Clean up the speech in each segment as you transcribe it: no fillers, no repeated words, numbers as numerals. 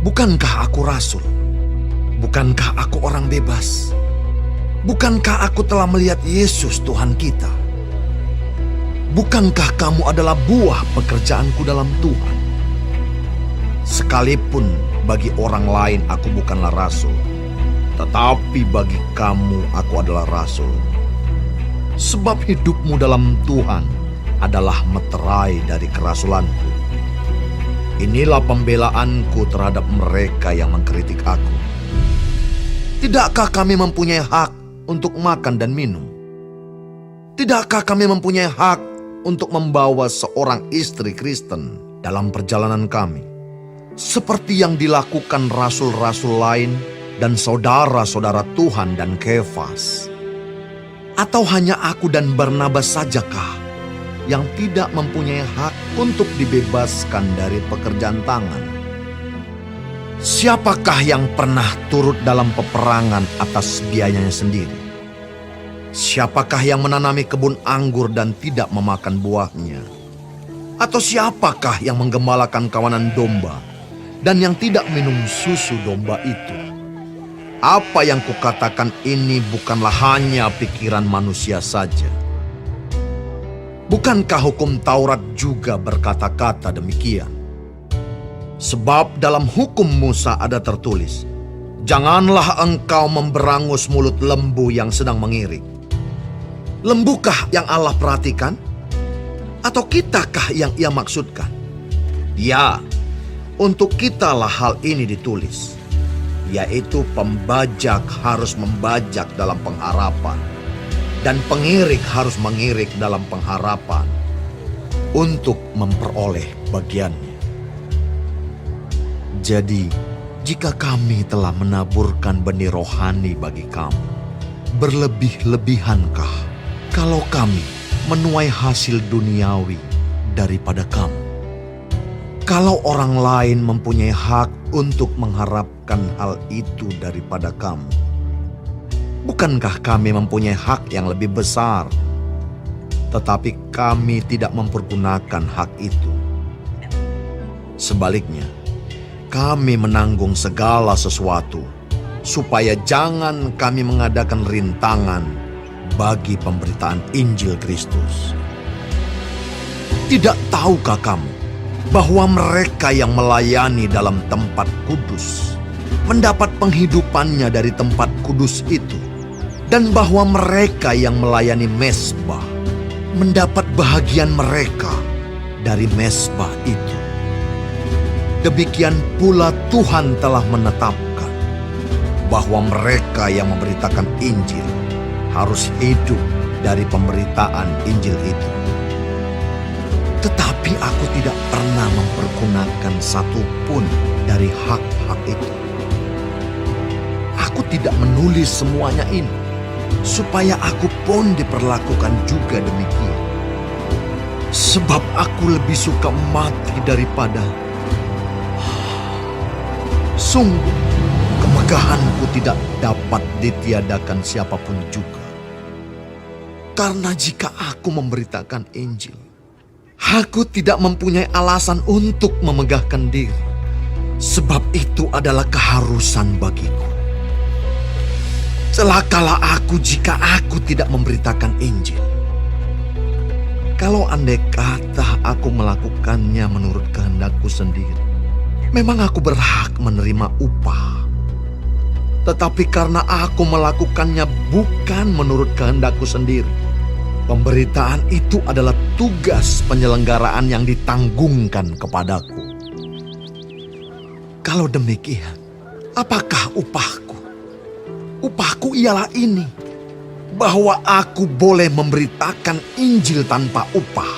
Bukankah aku rasul? Bukankah aku orang bebas? Bukankah aku telah melihat Yesus Tuhan kita? Bukankah kamu adalah buah pekerjaanku dalam Tuhan? Sekalipun bagi orang lain aku bukanlah rasul, tetapi bagi kamu aku adalah rasul. Sebab hidupmu dalam Tuhan adalah meterai dari kerasulanku. Inilah pembelaanku terhadap mereka yang mengkritik aku. Tidakkah kami mempunyai hak untuk makan dan minum? Tidakkah kami mempunyai hak untuk membawa seorang istri Kristen dalam perjalanan kami, seperti yang dilakukan rasul-rasul lain dan saudara-saudara Tuhan dan Kefas? Atau hanya aku dan Barnabas sajakah yang tidak mempunyai hak untuk dibebaskan dari pekerjaan tangan? Siapakah yang pernah turut dalam peperangan atas biayanya sendiri? Siapakah yang menanami kebun anggur dan tidak memakan buahnya? Atau siapakah yang menggembalakan kawanan domba dan yang tidak minum susu domba itu? Apa yang kukatakan ini bukanlah hanya pikiran manusia saja. Bukankah hukum Taurat juga berkata-kata demikian? Sebab dalam hukum Musa ada tertulis, "Janganlah engkau memberangus mulut lembu yang sedang mengirik." Lembukah yang Allah perhatikan? Atau kitakah yang ia maksudkan? Ya, untuk kitalah hal ini ditulis, yaitu pembajak harus membajak dalam pengharapan, dan pengirik harus mengirik dalam pengharapan untuk memperoleh bagiannya. Jadi, jika kami telah menaburkan benih rohani bagi kamu, berlebih-lebihankah kalau kami menuai hasil duniawi daripada kamu? Kalau orang lain mempunyai hak untuk mengharapkan hal itu daripada kamu, bukankah kami mempunyai hak yang lebih besar? Tetapi kami tidak mempergunakan hak itu. Sebaliknya, kami menanggung segala sesuatu, supaya jangan kami mengadakan rintangan bagi pemberitaan Injil Kristus. Tidak tahukah kamu bahwa mereka yang melayani dalam tempat kudus mendapat penghidupannya dari tempat kudus itu, dan bahwa mereka yang melayani mezbah mendapat bahagian mereka dari mezbah itu? Demikian pula Tuhan telah menetapkan bahwa mereka yang memberitakan Injil harus hidup dari pemberitaan Injil itu. Tetapi aku tidak pernah mempergunakan satupun dari hak-hak itu. Aku tidak menulis semuanya ini, supaya aku pun diperlakukan juga demikian. Sebab aku lebih suka mati daripada... Sungguh, kemegahanku tidak dapat ditiadakan siapapun juga. Karena jika aku memberitakan Injil, aku tidak mempunyai alasan untuk memegahkan diri, sebab itu adalah keharusan bagiku. Celakalah aku jika aku tidak memberitakan Injil. Kalau andai kata aku melakukannya menurut kehendakku sendiri, memang aku berhak menerima upah. Tetapi karena aku melakukannya bukan menurut kehendakku sendiri, pemberitaan itu adalah tugas penyelenggaraan yang ditanggungkan kepadaku. Kalau demikian, apakah upahku? Upahku ialah ini, bahwa aku boleh memberitakan Injil tanpa upah,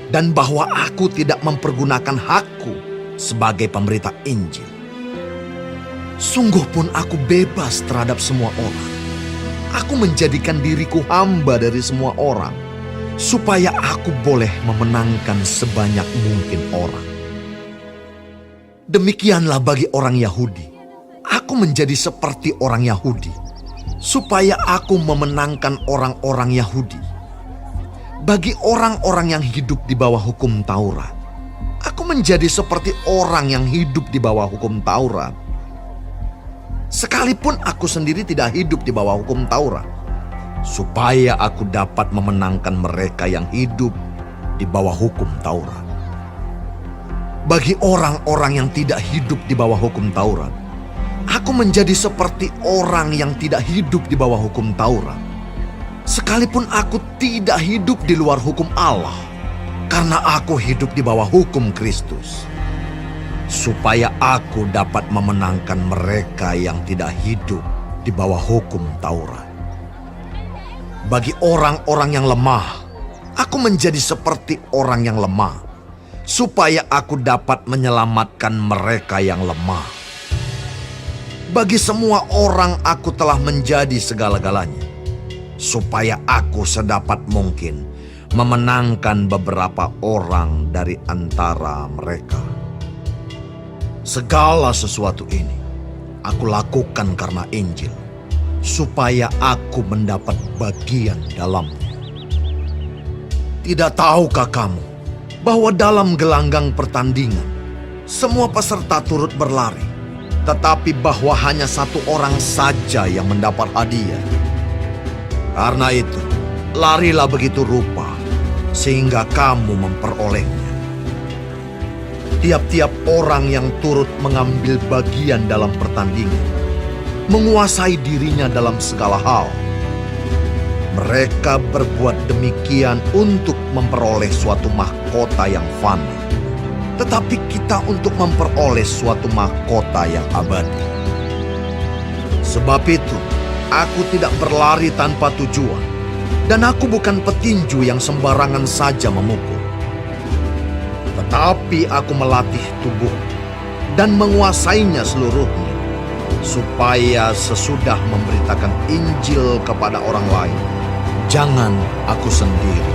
dan bahwa aku tidak mempergunakan hakku sebagai pemberita Injil. Sungguh pun aku bebas terhadap semua orang. Aku menjadikan diriku hamba dari semua orang, supaya aku boleh memenangkan sebanyak mungkin orang. Demikianlah bagi orang Yahudi. Aku menjadi seperti orang Yahudi, supaya aku memenangkan orang-orang Yahudi. Bagi orang-orang yang hidup di bawah hukum Taurat, aku menjadi seperti orang yang hidup di bawah hukum Taurat. Sekalipun aku sendiri tidak hidup di bawah hukum Taurat, supaya aku dapat memenangkan mereka yang hidup di bawah hukum Taurat. Bagi orang-orang yang tidak hidup di bawah hukum Taurat, aku menjadi seperti orang yang tidak hidup di bawah hukum Taurat. Sekalipun aku tidak hidup di luar hukum Allah, karena aku hidup di bawah hukum Kristus, supaya aku dapat memenangkan mereka yang tidak hidup di bawah hukum Taurat. Bagi orang-orang yang lemah, aku menjadi seperti orang yang lemah, supaya aku dapat menyelamatkan mereka yang lemah. Bagi semua orang aku telah menjadi segala-galanya, supaya aku sedapat mungkin memenangkan beberapa orang dari antara mereka. Segala sesuatu ini aku lakukan karena Injil, supaya aku mendapat bagian dalamnya. Tidak tahukah kamu bahwa dalam gelanggang pertandingan semua peserta turut berlari, tetapi bahwa hanya satu orang saja yang mendapat hadiah? Karena itu, larilah begitu rupa sehingga kamu memperolehnya. Tiap-tiap orang yang turut mengambil bagian dalam pertandingan menguasai dirinya dalam segala hal. Mereka berbuat demikian untuk memperoleh suatu mahkota yang fana, tetapi kita untuk memperoleh suatu mahkota yang abadi. Sebab itu, aku tidak berlari tanpa tujuan, dan aku bukan petinju yang sembarangan saja memukul. Tetapi aku melatih tubuh dan menguasainya seluruhnya, supaya sesudah memberitakan Injil kepada orang lain, jangan aku sendiri,